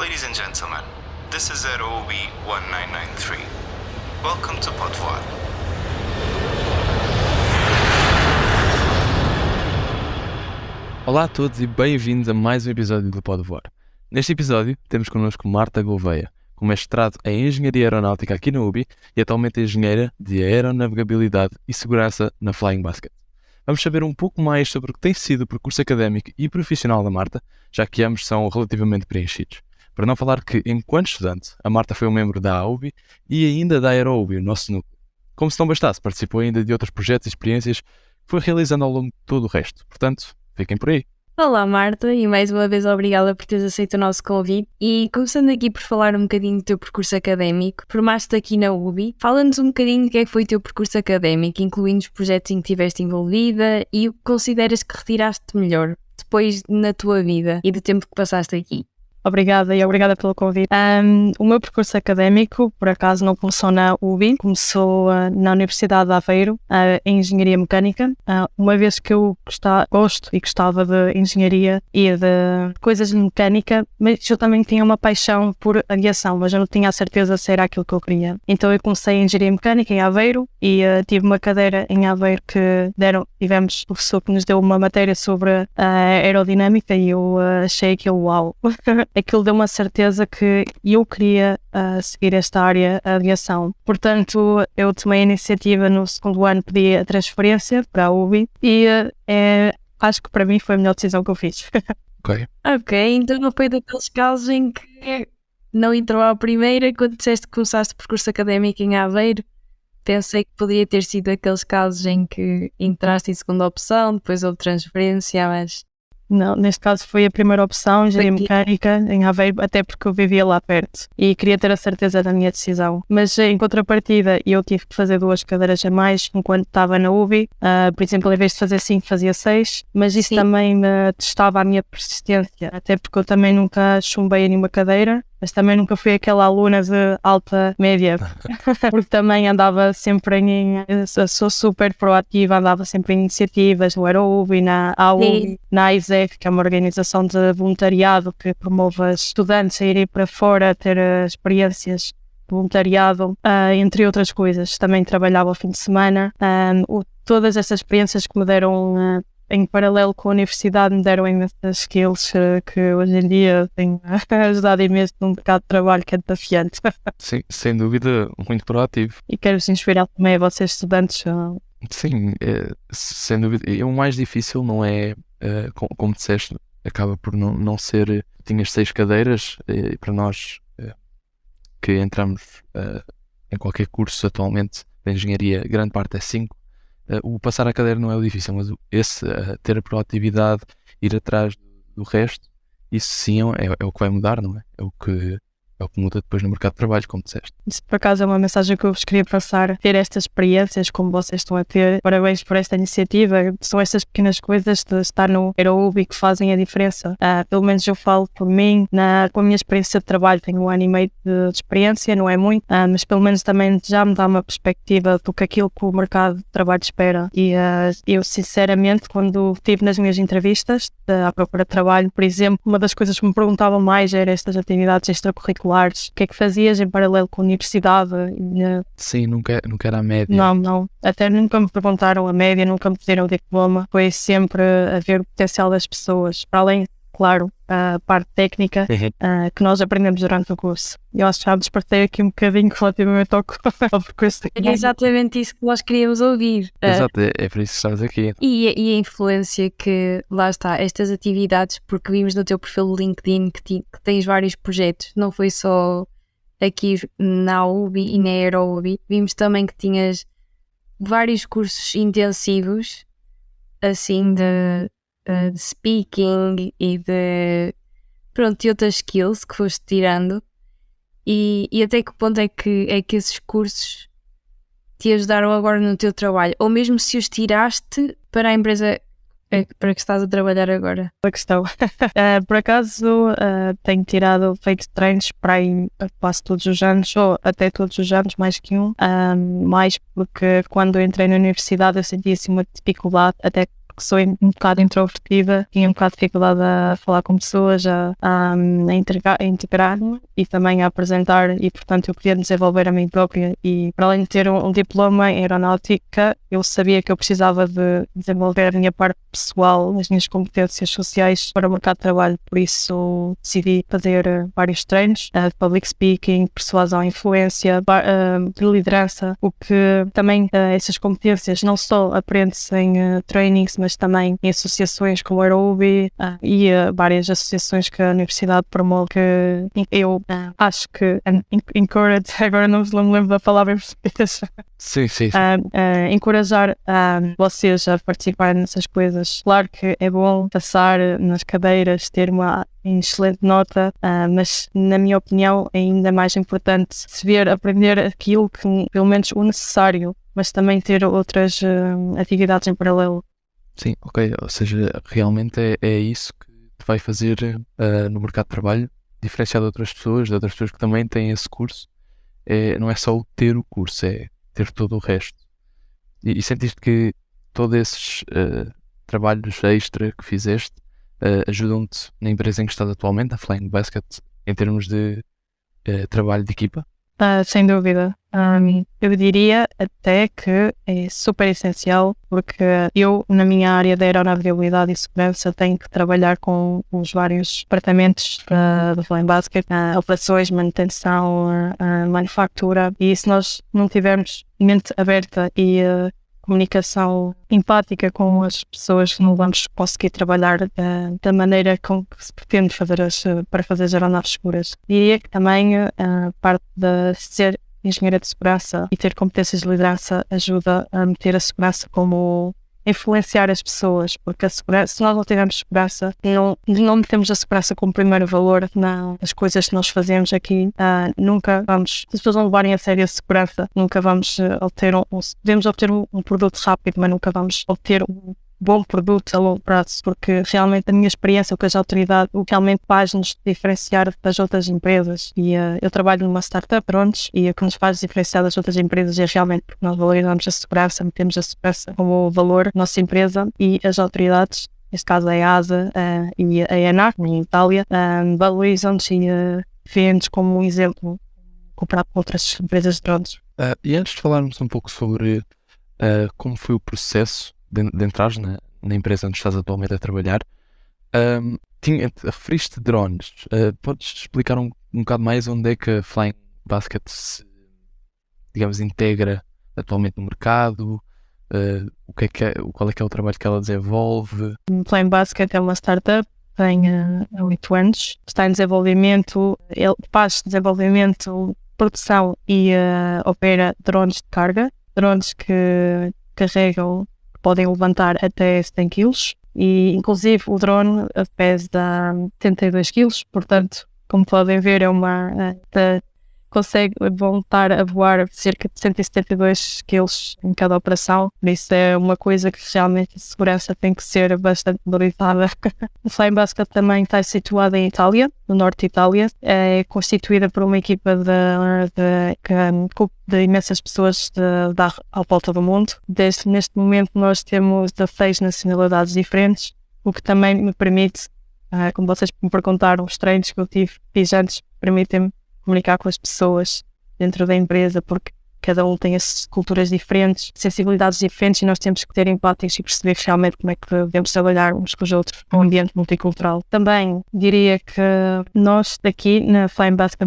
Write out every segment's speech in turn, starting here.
Ladies and gentlemen, this is ROB 1993. Welcome to Pod Voar. Olá a todos e bem-vindos a mais um episódio do Pod Voar. Neste episódio temos connosco Marta Gouveia, com mestrado em Engenharia Aeronáutica aqui na UBI e atualmente engenheira de Aeronavegabilidade e Segurança na Flying Basket. Vamos saber um pouco mais sobre o que tem sido o percurso académico e profissional da Marta, já que ambos são relativamente preenchidos. Para não falar que, enquanto estudante, a Marta foi um membro da AUBI e ainda da AeroUBI, o nosso núcleo. Como se não bastasse, participou ainda de outros projetos e experiências que foi realizando ao longo de todo o resto. Portanto, fiquem por aí. Olá Marta, e mais uma vez obrigada por teres aceito o nosso convite. E começando aqui por falar um bocadinho do teu percurso académico, formaste-te aqui na UBI, fala-nos um bocadinho do que é que foi o teu percurso académico, incluindo os projetos em que estiveste envolvida e o que consideras que retiraste melhor depois na tua vida e do tempo que passaste aqui. Obrigada e obrigada pelo convite. O meu percurso académico, por acaso, não começou na UBI, começou na Universidade de Aveiro, em Engenharia Mecânica. Uma vez que eu gosto e gostava de engenharia e de coisas de mecânica, mas eu também tinha uma paixão por aviação, mas eu não tinha a certeza se era aquilo que eu queria. Então eu comecei em Engenharia Mecânica em Aveiro e tive uma cadeira em Aveiro que tivemos o professor que nos deu uma matéria sobre a aerodinâmica e eu achei aquilo uau. Aquilo deu uma certeza que eu queria seguir esta área, a aviação. Portanto, eu tomei a iniciativa no segundo ano, pedi a transferência para a UBI e acho que para mim foi a melhor decisão que eu fiz. Ok, então não foi daqueles casos em que não entrou à primeira, quando disseste que começaste o percurso académico em Aveiro. Pensei que poderia ter sido aqueles casos em que entraste em segunda opção, depois houve transferência, mas... Não, neste caso foi a primeira opção, Engenharia Mecânica em Aveiro, até porque eu vivia lá perto e queria ter a certeza da minha decisão. Mas em contrapartida eu tive que fazer 2 cadeiras a mais enquanto estava na UBI. Por exemplo, em vez de fazer 5 fazia 6, mas isso também me testava a minha persistência, até porque eu também nunca chumbei em nenhuma cadeira. Mas também nunca fui aquela aluna de alta média, porque também andava sempre sou super proativa, andava sempre em iniciativas, no AeroUBI, na AUBI, na AISEF, que é uma organização de voluntariado que promove os estudantes a irem para fora, a ter experiências de voluntariado, entre outras coisas. Também trabalhava ao fim de semana. Todas essas experiências que me deram... em paralelo com a universidade, me deram imensas skills que hoje em dia têm ajudado imenso num mercado de trabalho que é desafiante. Sim, sem dúvida, muito proativo. E quero-vos inspirar também a vocês estudantes. Sim, sem dúvida. E o mais difícil não é, como disseste, acaba por não ser... Tinhas 6 cadeiras e para nós que entramos em qualquer curso atualmente de engenharia, grande parte é 5. O passar a cadeira não é o difícil, mas ter a proatividade, ir atrás do resto, isso sim é o que vai mudar, não é? É o que muda depois no mercado de trabalho, como disseste. Isso, por acaso, é uma mensagem que eu vos queria passar. Ter estas experiências como vocês estão a ter. Parabéns por esta iniciativa. São estas pequenas coisas de estar no AeroUBI que fazem a diferença. Pelo menos eu falo por mim. Com a minha experiência de trabalho, tenho 1 ano e meio de experiência, não é muito, mas pelo menos também já me dá uma perspectiva do que aquilo que o mercado de trabalho espera. E eu, sinceramente, quando estive nas minhas entrevistas à procura de trabalho, por exemplo, uma das coisas que me perguntavam mais era estas atividades extracurriculares. O que é que fazias em paralelo com a universidade? Sim, nunca era a média. Não. Até nunca me perguntaram a média, nunca me pediram o diploma. Foi sempre a ver o potencial das pessoas. Para além, claro, a parte técnica que nós aprendemos durante o curso. Eu acho que já despertei aqui um bocadinho relativamente ao percurso. É exatamente isso que nós queríamos ouvir. Exato, é por isso que estamos aqui. E a influência que, lá está, estas atividades, porque vimos no teu perfil do LinkedIn que tens vários projetos, não foi só aqui na UBI e na AeroUBI, vimos também que tinhas vários cursos intensivos, assim, de speaking e de outras skills que foste tirando e até que ponto é que esses cursos te ajudaram agora no teu trabalho, ou mesmo se os tiraste para a empresa para que estás a trabalhar agora? A questão. Por acaso tenho feito treinos para aí quase todos os anos, ou até todos os anos, mais que um, mais porque quando eu entrei na universidade eu sentia assim uma dificuldade, até que sou um bocado introvertida, tinha um bocado de dificuldade a falar com pessoas, a integrar-me e também a apresentar, e portanto eu podia desenvolver a mim própria. E para além de ter um diploma em aeronáutica, eu sabia que eu precisava de desenvolver a minha parte pessoal, as minhas competências sociais para o mercado de trabalho. Por isso decidi fazer vários treinos de public speaking, persuasão e influência, de liderança, o que também essas competências não só aprende-se em trainings, mas também em associações como a Aerobi e várias associações que a Universidade promove, que eu acho que encourage, agora não me lembro da palavra em português, Sim. encorajar vocês a participarem nessas coisas. Claro que é bom passar nas cadeiras, ter uma excelente nota, mas na minha opinião é ainda mais importante aprender aquilo que, pelo menos o necessário, mas também ter outras atividades em paralelo. Sim, ok. Ou seja, realmente é isso que te vai fazer no mercado de trabalho, diferenciar de outras pessoas que também têm esse curso. Não é só o ter o curso, é ter todo o resto. E sentiste que todos esses trabalhos extra que fizeste ajudam-te na empresa em que estás atualmente, a Flying Basket, em termos de trabalho de equipa? Sem dúvida. Eu diria até que é super essencial, porque eu, na minha área da aeronavegabilidade e segurança, tenho que trabalhar com os vários departamentos da Flying Basket, operações, manutenção, manufatura, e se nós não tivermos mente aberta e comunicação empática com as pessoas, não vamos conseguir trabalhar da maneira com que se pretende para fazer as aeronaves seguras. Diria que também a parte de ser engenheira de segurança e ter competências de liderança ajuda a meter a segurança como influenciar as pessoas, porque a segurança, se nós não tivermos segurança, não metemos a segurança como primeiro valor nas coisas que nós fazemos aqui, nunca vamos, se as pessoas não levarem a sério a segurança, nunca vamos podemos obter um produto rápido, mas nunca vamos obter um bom produto a longo prazo, porque realmente a minha experiência com as autoridades, o que realmente faz-nos diferenciar das outras empresas, e eu trabalho numa startup, e o que nos faz diferenciar das outras empresas é realmente porque nós valorizamos a segurança, metemos a segurança como valor da nossa empresa, e as autoridades, neste caso a EASA e a ENAC, em Itália, valorizam-nos e veem-nos como um exemplo comparado com outras empresas de drones. E antes de falarmos um pouco sobre como foi o processo de entrar na empresa onde estás atualmente a trabalhar, referiste drones. Podes explicar um bocado mais onde é que a Flying Basket se, digamos, integra atualmente no mercado? Qual é que é o trabalho que ela desenvolve? Flying Basket é uma startup, tem 8 anos, está em desenvolvimento, ele faz desenvolvimento, produção e opera drones de carga, drones que carregam, podem levantar até 100 kg, e inclusive o drone pesa 72 kg, portanto, como podem ver, consegue voltar a voar cerca de 172 kg em cada operação. Por isso é uma coisa que realmente a segurança tem que ser bastante valorizada. A Flying Basket também está situada em Itália, no norte de Itália. É constituída por uma equipa de imensas pessoas à volta do mundo. Neste momento nós temos 16 nacionalidades diferentes, o que também me permite, como vocês me perguntaram, os treinos que eu fiz antes permitem-me comunicar com as pessoas dentro da empresa, porque cada um tem as culturas diferentes, sensibilidades diferentes, e nós temos que ter empáticos e perceber realmente como é que devemos trabalhar uns com os outros num ambiente multicultural. Também diria que nós daqui na Flying Basket,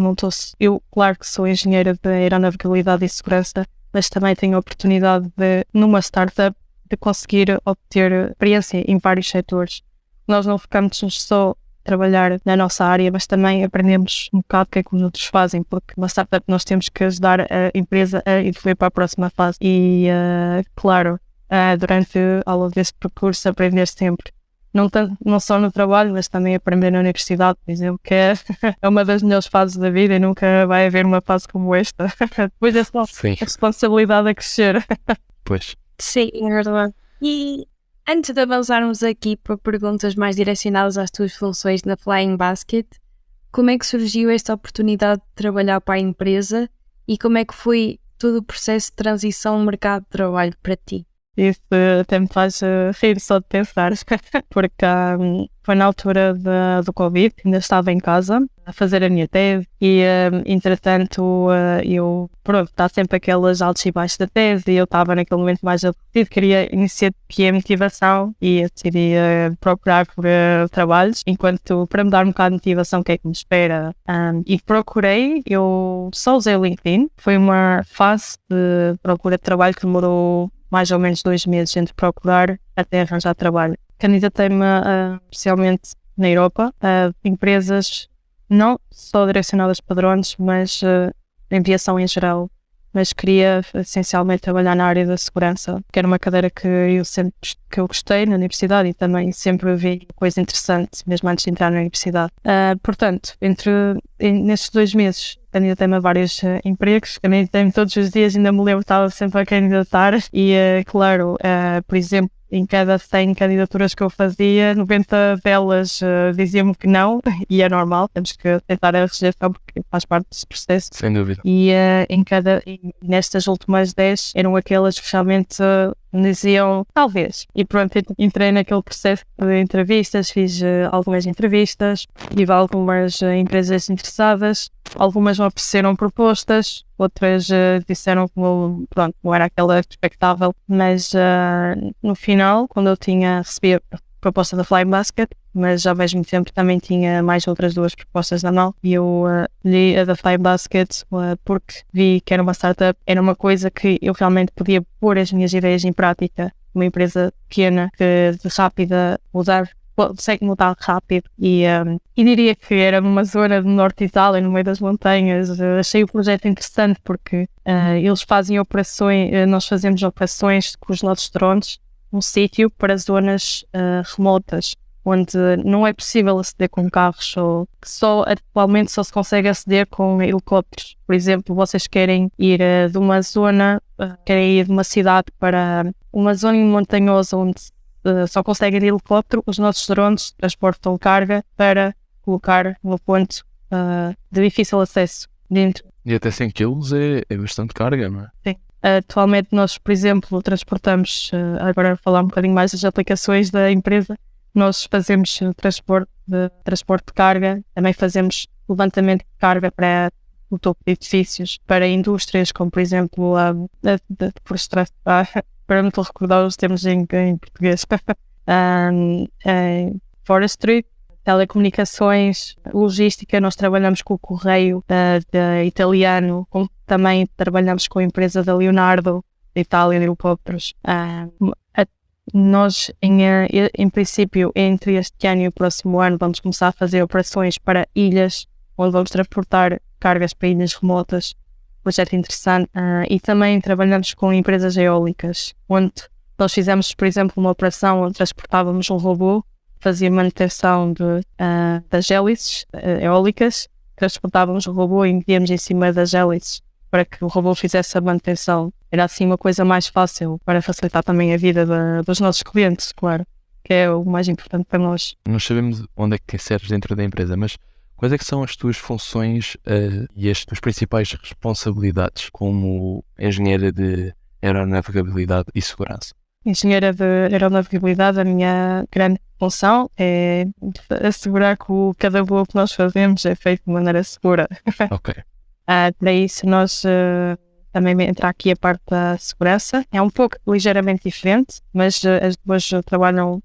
eu claro que sou engenheira de aeronavegabilidade e segurança, mas também tenho a oportunidade numa startup, de conseguir obter experiência em vários setores. Nós não ficamos só trabalhar na nossa área, mas também aprendemos um bocado o que é que os outros fazem, porque uma startup nós temos que ajudar a empresa a evoluir para a próxima fase. E, claro, ao longo desse percurso, aprender sempre. Não só no trabalho, mas também aprender na universidade, por exemplo, que é uma das melhores fases da vida, e nunca vai haver uma fase como esta. Depois é só a responsabilidade a crescer. Pois. Sim, é verdade. E antes de avançarmos aqui para perguntas mais direcionadas às tuas funções na Flying Basket, como é que surgiu esta oportunidade de trabalhar para a empresa e como é que foi todo o processo de transição no mercado de trabalho para ti? Isso até me faz rir só de pensar, porque foi na altura do Covid, ainda estava em casa a fazer a minha tese e, entretanto, eu, pronto, está sempre aquelas altos e baixos da tese e eu estava naquele momento mais aborrecido, queria iniciar aqui a motivação e decidi procurar por trabalhos, enquanto para me dar um bocado de motivação, o que é que me espera, e procurei, eu só usei o LinkedIn, foi uma fase de procura de trabalho que demorou mais ou menos 2 meses entre procurar até arranjar trabalho. Candidatei-me especialmente na Europa, a empresas não só direcionadas para drones, mas aviação em geral. Mas queria essencialmente trabalhar na área da segurança, que era uma cadeira que eu gostei na universidade e também sempre vi coisa interessante, mesmo antes de entrar na universidade. Portanto, nestes 2 meses, candidatei-me a vários empregos, candidatei-me todos os dias, ainda me lembro, estava sempre a candidatar e, claro, por exemplo, em cada 100 candidaturas que eu fazia, 90 delas diziam-me que não, e é normal, temos que tentar a rejeição porque faz parte desse processo. Sem dúvida. E nestas últimas 10 eram aquelas que realmente me diziam talvez. E pronto, entrei naquele processo de entrevistas, fiz algumas entrevistas, tive algumas empresas interessadas, algumas me ofereceram propostas, outras disseram que pronto, não era aquela expectável, mas no final, quando eu recebi a proposta da Flying Basket, mas ao mesmo tempo também tinha mais outras 2 propostas na mão e eu li a da Flying Basket porque vi que era uma startup, era uma coisa que eu realmente podia pôr as minhas ideias em prática, uma empresa pequena que de rápida mudar, consegue mudar rápido e diria que era numa zona do norte de Itália, no meio das montanhas. Achei o projeto interessante porque eles fazem operações, nós fazemos operações com os nossos drones num sítio para zonas remotas, onde não é possível aceder com carros, ou que atualmente só se consegue aceder com helicópteros. Por exemplo, vocês querem ir de uma zona, querem ir de uma cidade para uma zona montanhosa onde só conseguem ir de helicóptero, os nossos drones transportam carga para colocar no ponto de difícil acesso dentro. E até 100 kg é bastante carga, não é? Sim. Atualmente nós, por exemplo, transportamos, agora vou falar um bocadinho mais das aplicações da empresa, nós fazemos transporte de carga, também fazemos levantamento de carga para o topo de edifícios, para indústrias como, por exemplo, para me recordar os termos em português, forestry, telecomunicações, logística. Nós trabalhamos com o Correio italiano, como também trabalhamos com a empresa da Leonardo, da Itália, de helicópteros. Nós, em princípio, entre este ano e o próximo ano, vamos começar a fazer operações para ilhas, onde vamos transportar cargas para ilhas remotas. Projeto interessante. E também trabalhamos com empresas eólicas, onde nós fizemos, por exemplo, uma operação onde transportávamos um robô, fazia manutenção das hélices eólicas, transportávamos o robô e medíamos em cima das hélices para que o robô fizesse a manutenção. Era assim uma coisa mais fácil para facilitar também a vida dos nossos clientes, claro, que é o mais importante para nós. Nós sabemos onde é que serves dentro da empresa, mas quais é que são as tuas funções e as tuas principais responsabilidades como engenheira de aeronavegabilidade e segurança? Engenheira de aeronavegabilidade, a minha grande função é assegurar que cada voo que nós fazemos é feito de maneira segura. Ok. Para isso nós também entra aqui a parte da segurança. É um pouco ligeiramente diferente, mas as duas trabalham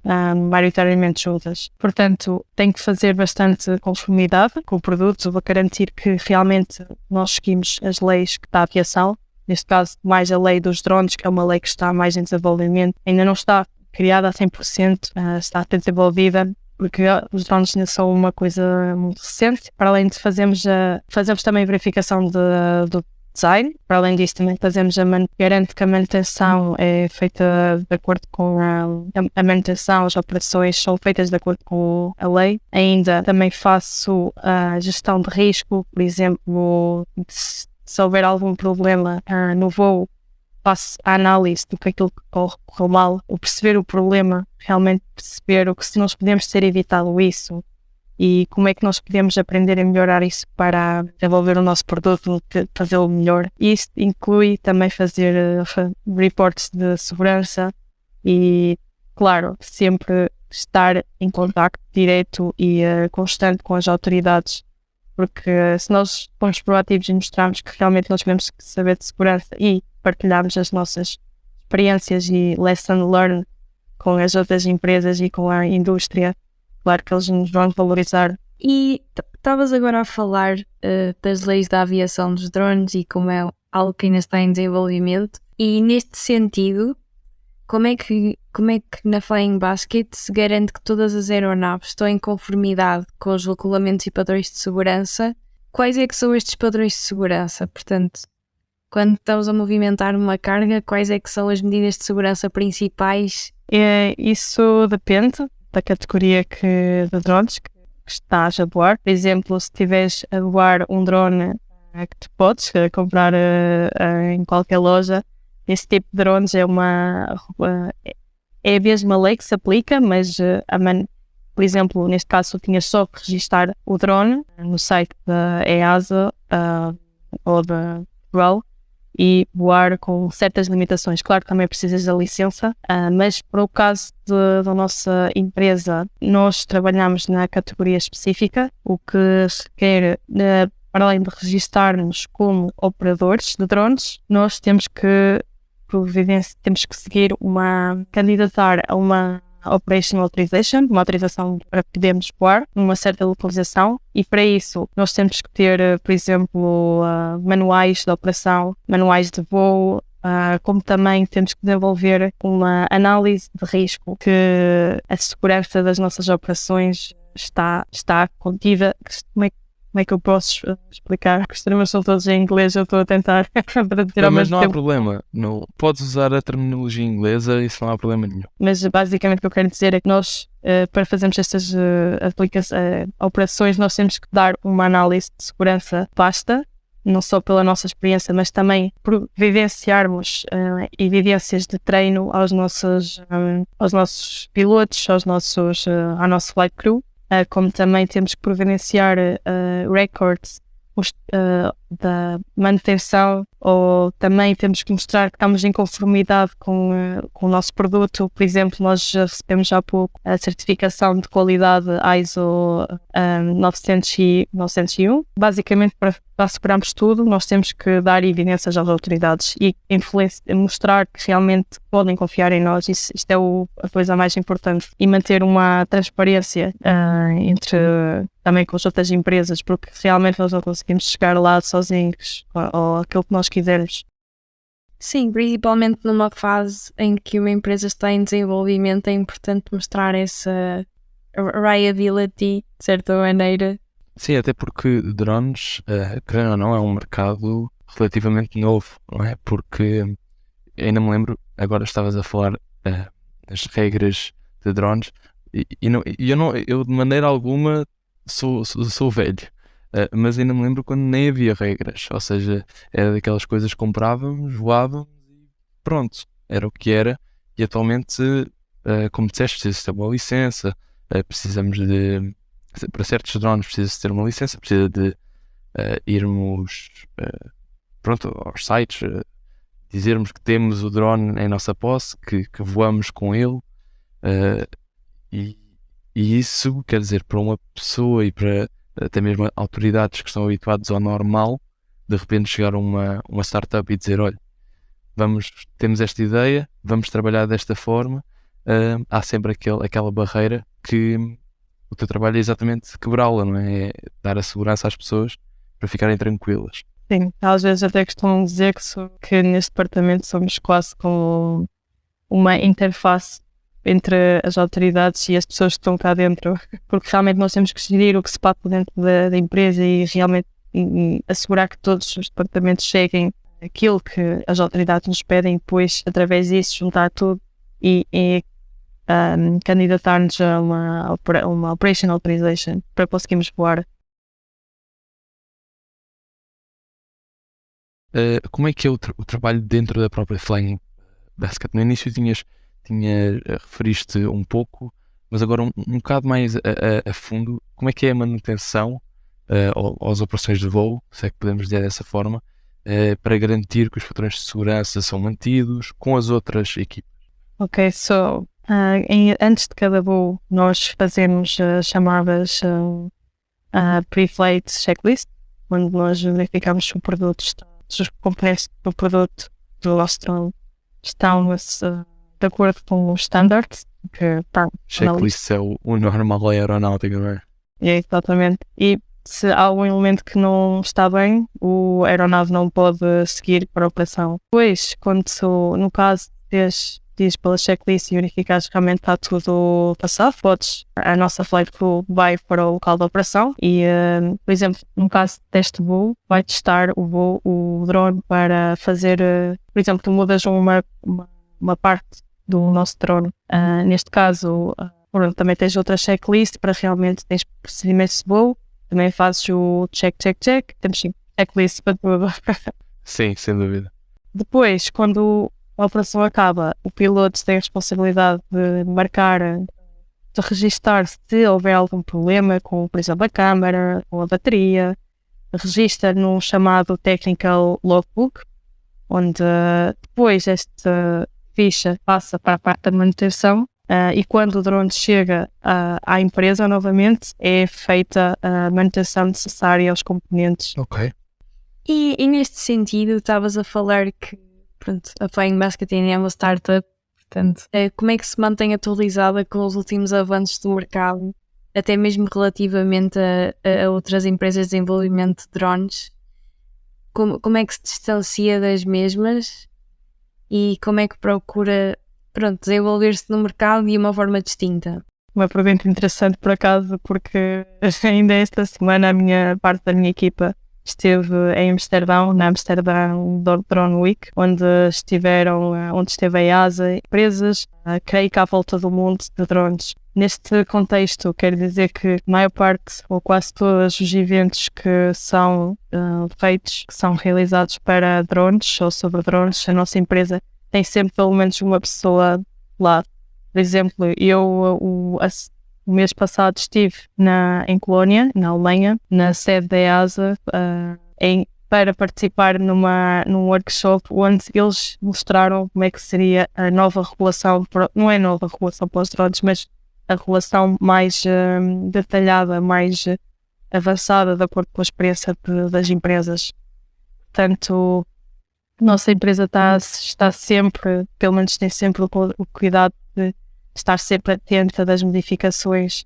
maioritariamente juntas. Portanto, tem que fazer bastante conformidade com o produto, para garantir que realmente nós seguimos as leis da aviação. Neste caso, mais a lei dos drones, que é uma lei que está mais em desenvolvimento. Ainda não está criada a 100%, está a ser desenvolvida, porque os drones ainda são uma coisa muito recente. Para além de fazemos também verificação do design. Para além disso, também garante que a manutenção é feita de acordo com a manutenção, as operações são feitas de acordo com a lei. Ainda também faço a gestão de risco, por exemplo, se houver algum problema no voo, faço a análise do que aquilo que correu mal, ou perceber o problema, realmente perceber se nós podemos ter evitado isso, e como é que nós podemos aprender a melhorar isso para desenvolver o nosso produto, fazê-lo melhor. E isso inclui também fazer reports de segurança e, claro, sempre estar em contacto direto e constante com as autoridades, porque se nós formos proativos e mostrarmos que realmente nós queremos saber de segurança e partilharmos as nossas experiências e lesson learned com as outras empresas e com a indústria, claro que eles nos vão valorizar. E estavas agora a falar das leis da aviação dos drones e como é algo que ainda está em desenvolvimento. E neste sentido, como é que na Flying Basket se garante que todas as aeronaves estão em conformidade com os regulamentos e padrões de segurança? Quais é que são estes padrões de segurança? Portanto, quando estamos a movimentar uma carga, quais é que são as medidas de segurança principais? Isso depende da categoria de drones que estás a voar. Por exemplo, se estiveres a voar um drone que tu podes comprar em qualquer loja, esse tipo de drones é a mesma lei que se aplica, mas por exemplo, neste caso tu tinhas só que registar o drone no site da EASA ou da Portugal e voar com certas limitações. Claro que também precisas da licença, mas para o caso da nossa empresa, nós trabalhamos na categoria específica, o que requer, para além de registarmos como operadores de drones, nós temos que seguir candidatar a uma Operational Authorization, uma autorização para podermos voar numa certa localização, e para isso nós temos que ter, por exemplo, manuais de operação, manuais de voo, como também temos que desenvolver uma análise de risco, que a segurança das nossas operações está contida. Como é que eu posso explicar? Os termos são todos em inglês, eu estou a tentar para dizer ao Mas mesmo não há tempo. problema. Não, podes usar a terminologia inglesa, isso não há problema nenhum. Mas basicamente o que eu quero dizer é que nós, para fazermos estas operações, nós temos que dar uma análise de segurança vasta, não só pela nossa experiência, mas também por vivenciarmos evidências de treino aos nossos pilotos, ao nosso flight crew. Como também temos que providenciar records da manutenção, ou também temos que mostrar que estamos em conformidade com o nosso produto. Por exemplo, nós já recebemos há pouco a certificação de qualidade ISO 901. Basicamente, para assegurarmos tudo, nós temos que dar evidências às autoridades e mostrar que realmente podem confiar em nós. Isto é a coisa mais importante. E manter uma transparência também com as outras empresas, porque realmente nós não conseguimos chegar lá sozinhos ou aquilo que nós quisermos. Sim, principalmente numa fase em que uma empresa está em desenvolvimento, é importante mostrar essa reliability, de certa maneira. Sim, até porque drones, querendo ou não, é um mercado relativamente novo, não é? Porque ainda me lembro, agora estavas a falar das regras de drones, eu de maneira alguma sou velho, mas ainda me lembro quando nem havia regras, ou seja, era daquelas coisas que comprávamos, voávamos e pronto, era o que era. E atualmente, como disseste, precisa ter uma licença, precisamos para certos drones precisa ter uma licença, precisa de irmos aos sites, dizermos que temos o drone em nossa posse, que voamos com ele, e isso quer dizer, para uma pessoa e para até mesmo autoridades que estão habituados ao normal, de repente chegar a uma startup e dizer, olha, temos esta ideia, vamos trabalhar desta forma, há sempre aquela barreira que o teu trabalho é exatamente quebrá-la, não é? É dar a segurança às pessoas para ficarem tranquilas. Sim, às vezes até costumam dizer que neste departamento somos quase como uma interface entre as autoridades e as pessoas que estão cá dentro, porque realmente nós temos que gerir o que se passa dentro da empresa e realmente assegurar que todos os departamentos cheguem aquilo que as autoridades nos pedem, e depois, através disso, juntar tudo e candidatar-nos a uma Operational Authorization para conseguirmos voar. Como é que é o trabalho dentro da própria Flying Basket? No início referiste um pouco Mas agora um bocado mais a fundo, como é que é a manutenção às operações de voo, se é que podemos dizer dessa forma, para garantir que os padrões de segurança são mantidos com as outras equipas? Ok, antes de cada voo nós fazemos chamadas pre-flight checklist, onde nós verificamos se o produto se os componentes do produto do nosso drone estão de acordo com os standards que estão na lista. Checklist é o normal aeronáutica, não é? É, exatamente. E se há algum elemento que não está bem, o aeronave não pode seguir para a operação. Depois, no caso diz pela checklist e verificares que realmente está tudo passado, a nossa flight crew vai para o local da operação e, por exemplo, no caso deste voo, vai testar o drone para fazer, por exemplo, tu mudas uma parte do nosso drone. Neste caso, também tens outra checklist para realmente tens procedimentos de voo, também fazes o check, temos checklist para tudo. Sim, sem dúvida. Depois, quando a operação acaba, o piloto tem a responsabilidade de marcar, de registar se houver algum problema com, por exemplo, a câmara, com a bateria, registra num chamado Technical Logbook, onde depois esta ficha passa para a parte da manutenção e quando o drone chega à empresa novamente é feita a manutenção necessária aos componentes. Ok. E neste sentido, estavas a falar que pronto, a Flying Basketing é uma startup, portanto, como é que se mantém atualizada com os últimos avanços do mercado, até mesmo relativamente a outras empresas de desenvolvimento de drones? Como é que se distancia das mesmas e como é que procura desenvolver-se no mercado de uma forma distinta? Uma pergunta interessante, por acaso, porque ainda esta semana parte da minha equipa esteve em Amsterdão, na Amsterdão Drone Week, onde esteve a ASA, empresas, creio que à volta do mundo de drones. Neste contexto, quero dizer que a maior parte, ou quase todos os eventos que são feitos, que são realizados para drones ou sobre drones, a nossa empresa tem sempre pelo menos uma pessoa lá. Por exemplo, o mês passado estive em Colónia, na Alemanha, na sede da EASA, para participar num workshop onde eles mostraram como é que seria a nova regulação, não é nova regulação para os drones, mas a regulação mais detalhada, mais avançada, de acordo com a experiência das empresas. Portanto, a nossa empresa está sempre, pelo menos tem sempre o cuidado de estar sempre atenta das modificações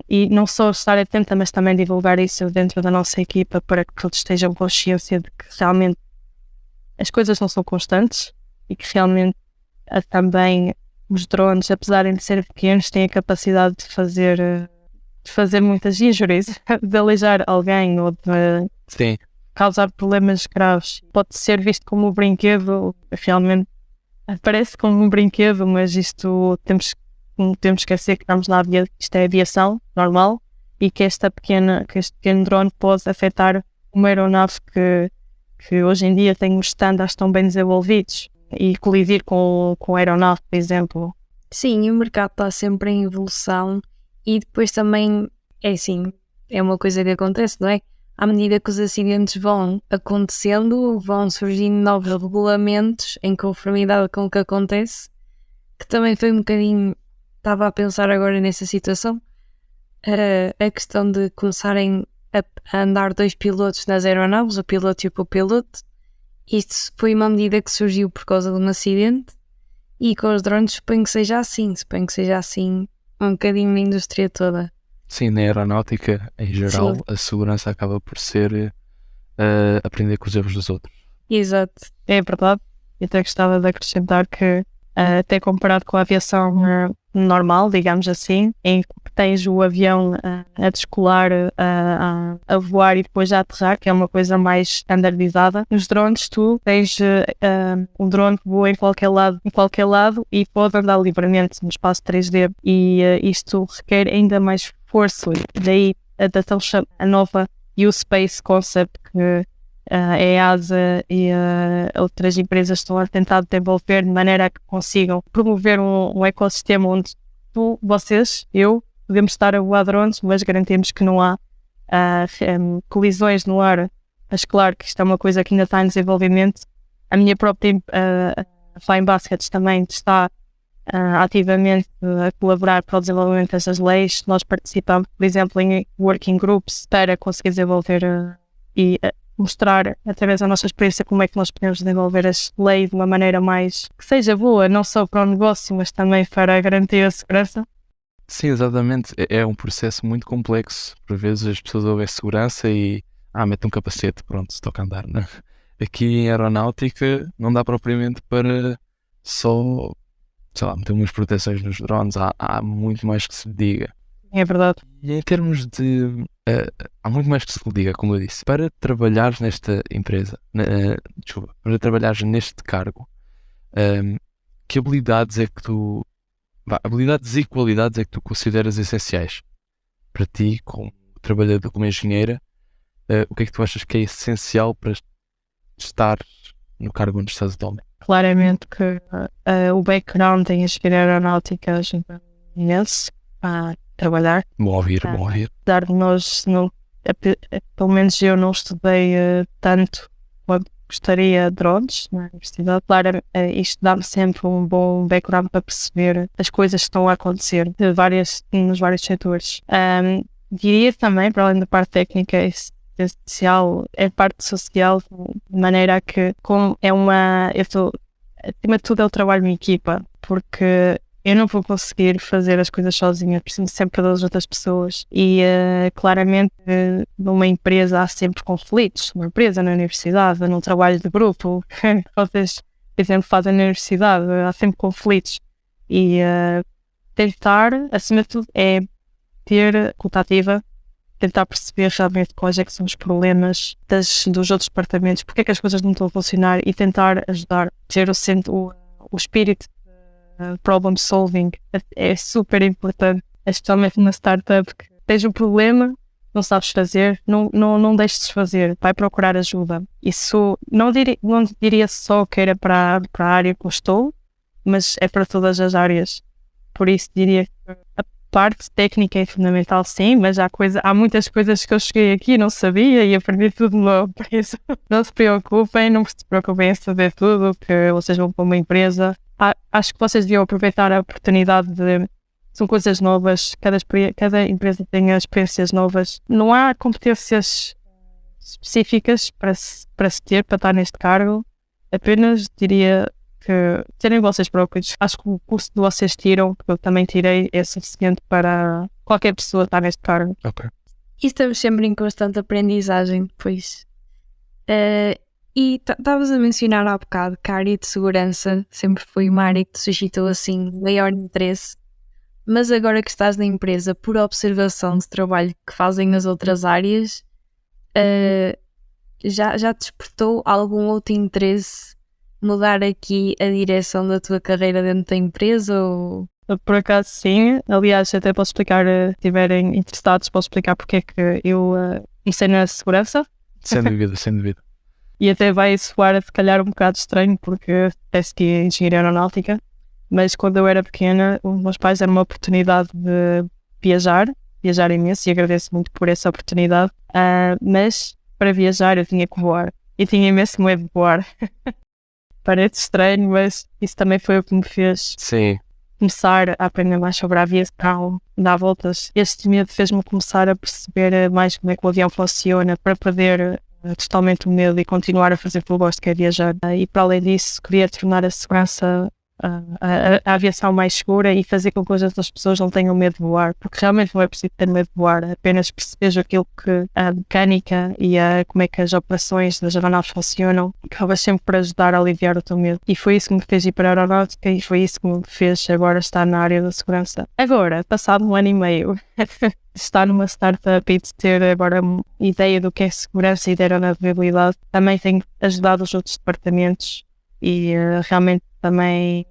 e não só estar atenta, mas também divulgar isso dentro da nossa equipa para que todos estejam consciência de que realmente as coisas não são constantes e que realmente também os drones, apesar de serem pequenos, têm a capacidade de fazer muitas injuries, de aleijar alguém ou de Sim. causar problemas graves. Pode ser visto como um brinquedo, realmente parece como um brinquedo, mas isto temos que esquecer que isto é aviação normal e que este pequeno drone pode afetar uma aeronave que hoje em dia tem os estándares tão bem desenvolvidos e colidir com a aeronave, por exemplo. Sim, e o mercado está sempre em evolução e depois também, é uma coisa que acontece, não é? À medida que os acidentes vão acontecendo, vão surgindo novos regulamentos em conformidade com o que acontece, que também foi um bocadinho, estava a pensar agora nessa situação, a questão de começarem a andar dois pilotos nas aeronaves, o piloto e o copiloto. Isto foi uma medida que surgiu por causa de um acidente e com os drones suponho que seja assim um bocadinho na indústria toda. Sim, na aeronáutica, em geral, Sim. a segurança acaba por ser aprender com os erros dos outros. Exato. É verdade. Eu até gostava de acrescentar que, até comparado com a aviação normal, digamos assim, em que tens o avião a descolar, a voar e depois a aterrar, que é uma coisa mais standardizada. Nos drones, tu tens um drone que voa em qualquer lado e pode andar livremente no espaço 3D e isto requer ainda mais esforço. Daí a nova U-Space Concept que a EASA e outras empresas estão a tentar desenvolver de maneira a que consigam promover um ecossistema onde eu, podemos estar a voar drones, mas garantimos que não há colisões no ar. Mas claro que isto é uma coisa que ainda está em desenvolvimento. A minha própria Flying Baskets também está ativamente a colaborar para o desenvolvimento dessas leis. Nós participamos, por exemplo, em working groups para conseguir desenvolver e mostrar, através da nossa experiência, como é que nós podemos desenvolver as leis de uma maneira mais que seja boa, não só para o negócio, mas também para garantir a segurança. Sim, exatamente. É um processo muito complexo. Por vezes as pessoas ouvem segurança e mete um capacete, pronto, se toca a andar, né? Aqui em aeronáutica não dá propriamente para só, sei lá, meter umas proteções nos drones. Há muito mais que se diga. É verdade. E em termos de... há muito mais que se lhe diga, como eu disse. Para trabalhares nesta empresa, para trabalhares neste cargo, que habilidades é que tu... habilidades e qualidades é que tu consideras essenciais para ti, como trabalhador, como engenheira? O que é que tu achas que é essencial para estar no cargo onde estás atualmente? Claramente que o background em engenharia aeronáutica ajuda imenso a trabalhar. Bom ouvir. Apesar de nós, pelo menos eu não estudei tanto quanto gostaria de drones na universidade. Claro, isto dá-me sempre um bom background para perceber as coisas que estão a acontecer nos vários setores. Diria também, para além da parte técnica, essencial é a parte social, de maneira que, como é acima de tudo é o trabalho em equipa, porque eu não vou conseguir fazer as coisas sozinha, preciso sempre das outras pessoas e claramente numa empresa há sempre conflitos, numa empresa, na universidade, num trabalho de grupo, vocês, por exemplo, fazem na universidade, há sempre conflitos e tentar, acima de tudo, é ter escuta ativa, tentar perceber realmente quais é que são os problemas dos outros departamentos, porque é que as coisas não estão a funcionar e tentar ajudar, ter o espírito problem solving é super importante, especialmente numa startup que tens um problema, não sabes fazer, não deixes de fazer, vai procurar ajuda. Isso não diria só que era para a área que eu estou, mas é para todas as áreas. Por isso diria que a parte técnica é fundamental, sim, mas há muitas coisas que eu cheguei aqui e não sabia e aprendi tudo novo. Por isso, não se preocupem em saber tudo, que vocês vão para uma empresa. Acho que vocês deviam aproveitar a oportunidade são coisas novas, cada empresa tem experiências novas. Não há competências específicas para se ter, para estar neste cargo. Apenas diria que terem vocês próprios. Acho que o curso que vocês tiram, que eu também tirei, é suficiente para qualquer pessoa estar neste cargo. Ok. E estamos sempre em constante aprendizagem, pois. E estavas a mencionar há bocado que a área de segurança sempre foi uma área que te suscitou assim maior interesse, mas agora que estás na empresa, por observação de trabalho que fazem as outras áreas, já te despertou algum outro interesse mudar aqui a direção da tua carreira dentro da empresa? Ou... Por acaso sim, aliás até posso explicar, se estiverem interessados, posso explicar porque é que eu comecei na segurança. Sem dúvida. E até vai soar se calhar um bocado estranho porque até que engenharia aeronáutica, mas quando eu era pequena os meus pais deram uma oportunidade de viajar imenso e agradeço muito por essa oportunidade, mas para viajar eu tinha que voar e tinha imenso medo de voar. Parece estranho, mas isso também foi o que me fez começar a aprender mais sobre a aviação, dar voltas. Este medo fez-me começar a perceber mais como é que o avião funciona para perder totalmente o medo e continuar a fazer o que eu gosto, que é viajar. E para além disso, queria tornar a segurança, a aviação mais segura e fazer com que as outras pessoas não tenham medo de voar, porque realmente não é preciso ter medo de voar, apenas perceber aquilo que a mecânica e como é que as operações das aeronaves funcionam, acaba sempre por ajudar a aliviar o teu medo. E foi isso que me fez ir para a aeronáutica e foi isso que me fez agora estar na área da segurança. Agora, passado 1 ano e meio, estar numa startup e de ter agora uma ideia do que é segurança e de aeronavegabilidade, também tenho ajudado os outros departamentos e realmente também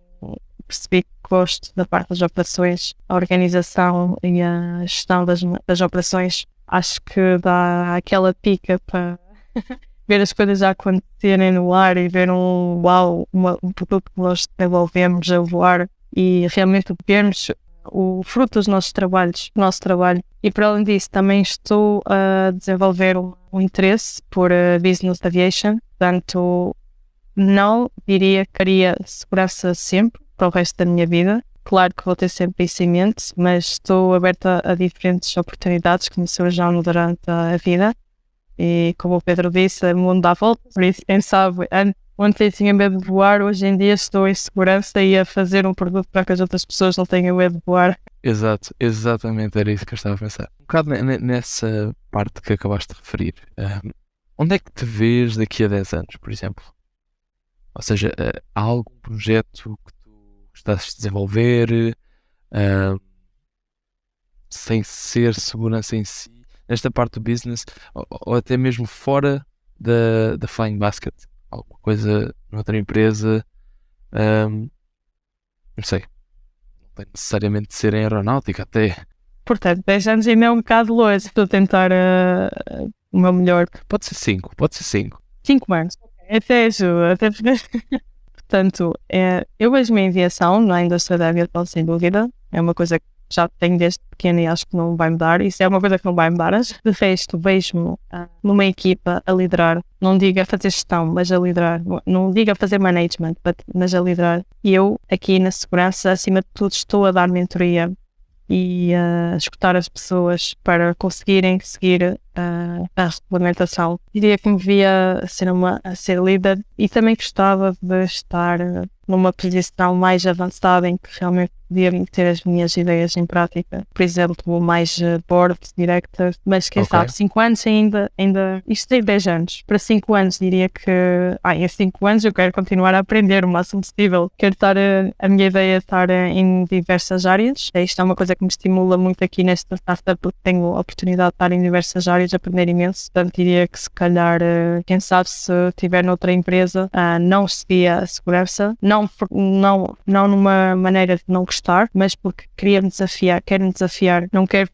percebi que gosto da parte das operações, a organização e a gestão das operações. Acho que dá aquela pica para ver as coisas a acontecerem no ar e ver um produto que nós desenvolvemos a voar e realmente vermos o fruto dos nossos trabalhos, do nosso trabalho. E para além disso, também estou a desenvolver um interesse por Business Aviation, portanto, não diria que queria segurança sempre, para o resto da minha vida. Claro que vou ter sempre isso em mente, mas estou aberta a diferentes oportunidades que me surjam durante a vida. E como o Pedro disse, o mundo dá volta, por isso quem sabe, ontem tinha medo de voar, hoje em dia estou em segurança e a fazer um produto para que as outras pessoas não tenham medo de voar. Exato, exatamente, era isso que eu estava a pensar. Um bocado nessa parte que acabaste de referir, onde é que te vês daqui a 10 anos, por exemplo? Ou seja, há algum projeto que tu estás a desenvolver, sem ser segurança em si, nesta parte do business, ou até mesmo fora da Flying Basket? Alguma coisa noutra empresa, não sei, não tem necessariamente de ser em aeronáutica, até. Portanto, 10 anos ainda é um bocado longe. Estou a tentar o meu melhor. Pode ser 5, pode ser 5. 5 anos. Até ajuda. Portanto, eu vejo-me em aviação, na indústria da aviação, sem dúvida. É uma coisa que já tenho desde pequena e acho que não vai mudar. Isso é uma coisa que não vai mudar. De resto, vejo-me numa equipa a liderar. Não digo a fazer gestão, mas a liderar. Não digo a fazer management, mas a liderar. E eu, aqui na segurança, acima de tudo, estou a dar mentoria e a escutar as pessoas para conseguirem seguir a regulamentação. Diria que me via a ser líder e também gostava de estar numa posição mais avançada em que realmente podia meter as minhas ideias em prática. Por exemplo, mais board director, mas quem sabe, 5 anos ainda, isto tem 10 anos. Para 5 anos diria que em 5 anos eu quero continuar a aprender o máximo possível. Quero estar, a minha ideia é estar em diversas áreas. Isto é uma coisa que me estimula muito aqui nesta startup, porque tenho a oportunidade de estar em diversas áreas, aprender imenso. Portanto, diria que se calhar, quem sabe, se estiver noutra empresa, não seguia a segurança, não numa maneira de não gostar, mas porque quero me desafiar, não quero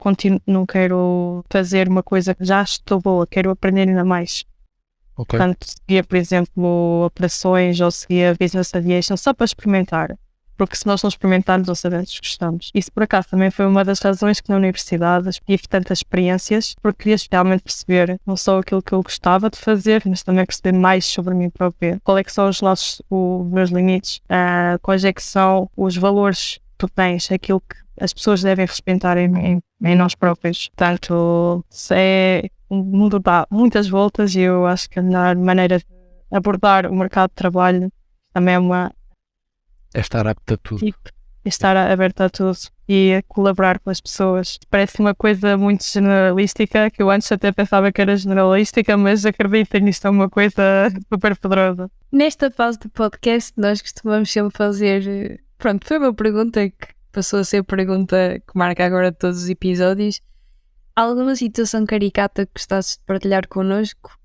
fazer uma coisa que já estou boa, quero aprender ainda mais. Portanto, seguia, por exemplo, operações ou seguia Business Aviation só para experimentar. Porque se nós não experimentarmos, não sabemos se gostamos. Isso, por acaso, também foi uma das razões que na universidade tive tantas experiências, porque queria realmente perceber não só aquilo que eu gostava de fazer, mas também perceber mais sobre mim própria. Qual é que são os meus limites, quais é que são os valores que tu tens, aquilo que as pessoas devem respeitar em nós próprios. Portanto, o mundo dá muitas voltas e eu acho que a melhor maneira de abordar o mercado de trabalho também é estar apto a tudo. Estar aberto a tudo e a colaborar com as pessoas. Parece uma coisa muito generalística, que eu antes até pensava que era generalística, mas acreditem, isto é uma coisa super poderosa. Nesta fase do podcast, nós costumamos sempre fazer... Pronto, foi uma pergunta que passou a ser a pergunta que marca agora todos os episódios. Alguma situação caricata que gostasses de partilhar connosco?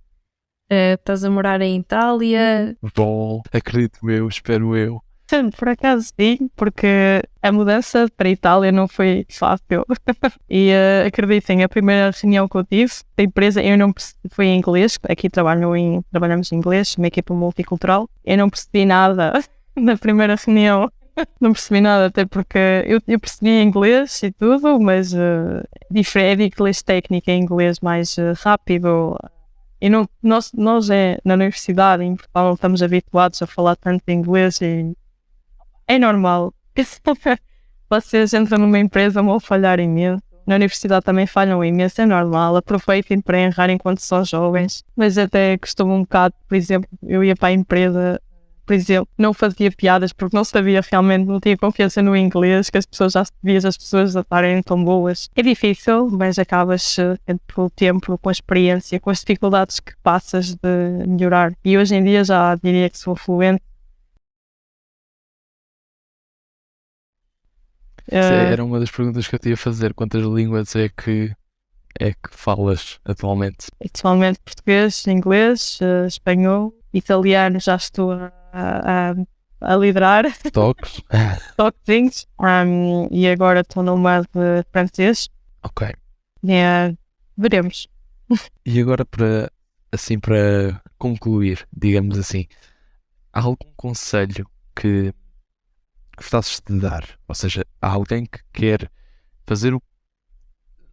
Estás a morar em Itália? Bom, acredito eu, espero eu. Sim, por acaso sim, porque a mudança para a Itália não foi fácil. E acreditem, a primeira reunião que eu tive da empresa, eu não percebi, foi em inglês, aqui trabalhamos em inglês, uma equipa multicultural, eu não percebi nada na primeira reunião. Não percebi nada, até porque eu percebi inglês e tudo, mas é de inglês técnico, é inglês mais rápido. E nós na universidade, em Portugal, não estamos habituados a falar tanto inglês e é normal. Vocês entram numa empresa, vão falhar imenso. Na universidade também falham imenso, é normal. Aproveitem para errar enquanto são jovens. Mas até costumo um bocado, por exemplo, eu ia para a empresa, por exemplo, não fazia piadas porque não sabia realmente, não tinha confiança no inglês, que as pessoas já vias as pessoas a estarem tão boas. É difícil, mas acabas com o tempo, com a experiência, com as dificuldades que passas de melhorar. E hoje em dia já diria que sou fluente. Era uma das perguntas que eu te ia fazer. Quantas línguas é que falas atualmente? Atualmente português, inglês, espanhol, italiano, já estou a liderar. Toques? Toquezinhos. E agora estou numa de francês. Ok. Veremos. E agora para concluir, digamos assim, há algum conselho que gostasses de dar? Ou seja, há alguém que quer fazer o...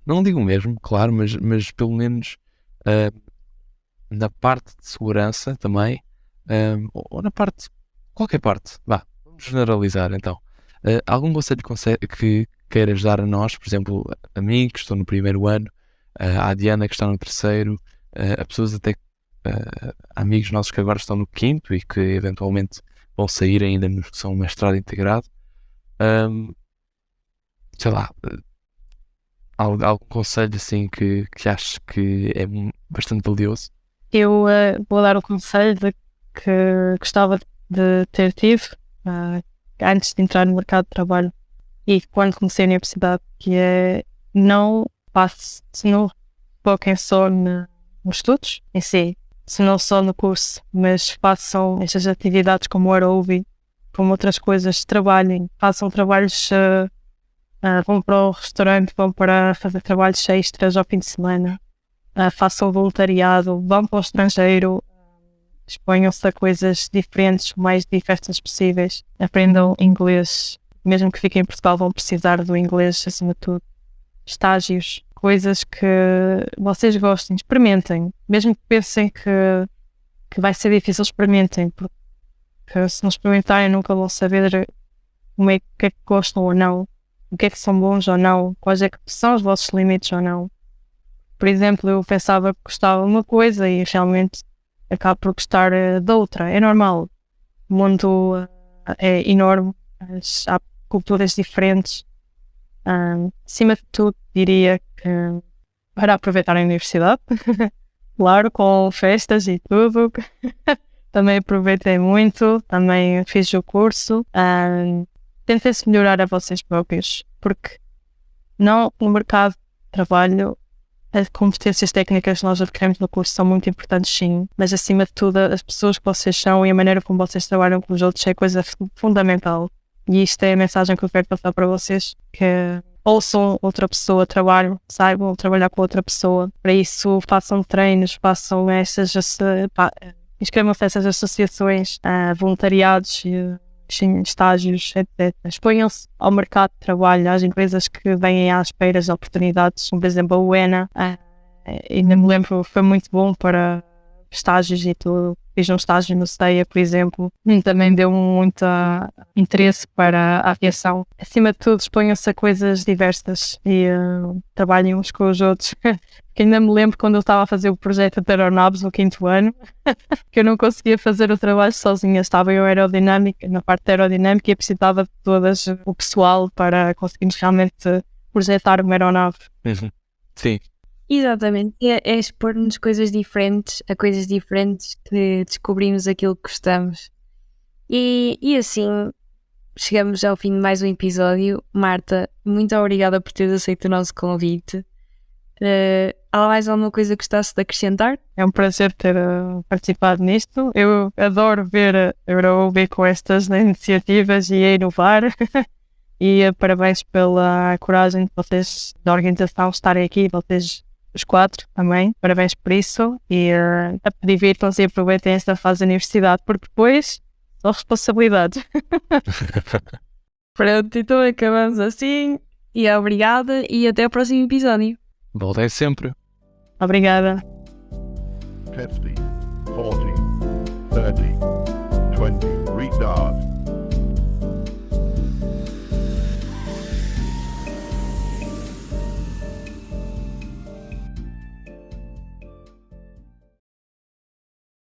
Não digo o mesmo, claro, mas pelo menos na parte de segurança também, ou na parte... Qualquer parte. Vá, vamos generalizar então. Algum conselho que queiras dar a nós, por exemplo, a mim que estou no primeiro ano, à Diana que está no terceiro, a pessoas até amigos nossos que agora estão no quinto e que eventualmente vão sair ainda nos que são mestrado integrado. Sei lá, algum conselho assim que aches que é bastante valioso? Eu vou dar o conselho que gostava de ter tido antes de entrar no mercado de trabalho e quando comecei a universidade, que é não foquem só nos estudos em si, se não só no curso, mas façam estas atividades como o Aerobi, como outras coisas, trabalhem, façam trabalhos, vão para o restaurante, vão para fazer trabalhos extras ao fim de semana, façam voluntariado, vão para o estrangeiro, exponham-se a coisas diferentes, o mais diversas possíveis, aprendam inglês, mesmo que fiquem em Portugal vão precisar do inglês acima de tudo, estágios, coisas que vocês gostem, experimentem, mesmo que pensem que vai ser difícil, experimentem, porque se não experimentarem nunca vão saber o que é que gostam ou não, o que é que são bons ou não, quais é que são os vossos limites ou não. Por exemplo, eu pensava que gostava de uma coisa e realmente acabo por gostar de outra. É normal. O mundo é enorme, há culturas diferentes. Acima de tudo, diria que para aproveitar a universidade, claro, com festas e tudo, também aproveitei muito, também fiz o curso. Tentem-se melhorar a vocês próprios, porque no mercado de trabalho as competências técnicas que nós adquirimos no curso são muito importantes, sim, mas acima de tudo as pessoas que vocês são e a maneira como vocês trabalham com os outros é coisa fundamental. E isto é a mensagem que eu quero passar para vocês, que ouçam outra pessoa, trabalhem, saibam trabalhar com outra pessoa. Para isso façam treinos, façam inscrevam-se nessas associações, voluntariados, estágios, etc. Exponham-se ao mercado de trabalho, às empresas que vêm à espera de oportunidades, como por exemplo a UENA, ainda me lembro, foi muito bom para estágios e tudo. Fiz um estágio no CEIA, por exemplo, e também deu muito interesse para a aviação. Acima de tudo, exponham-se a coisas diversas e trabalhem uns com os outros. Que ainda me lembro quando eu estava a fazer o projeto de aeronaves no 5º ano, que eu não conseguia fazer o trabalho sozinha. Estava eu na parte da aerodinâmica e precisava de todas o pessoal para conseguirmos realmente projetar uma aeronave. Sim. Exatamente, é expor-nos coisas diferentes, a coisas diferentes que descobrimos aquilo que gostamos. E assim chegamos ao fim de mais um episódio. Marta, muito obrigada por teres aceito o nosso convite. Há mais alguma coisa que gostasse de acrescentar? É um prazer ter participado nisto. Eu adoro ver a Aerobi com estas iniciativas e a inovar. E parabéns pela coragem de vocês, da organização, estarem aqui, vocês os 4 também. Parabéns por isso e divirtam-se e aproveitem esta fase da universidade, porque depois são responsabilidades. Pronto, então acabamos assim. E obrigada e até ao próximo episódio. Voltem sempre. Obrigada. 50, 40, 30, 20, restart.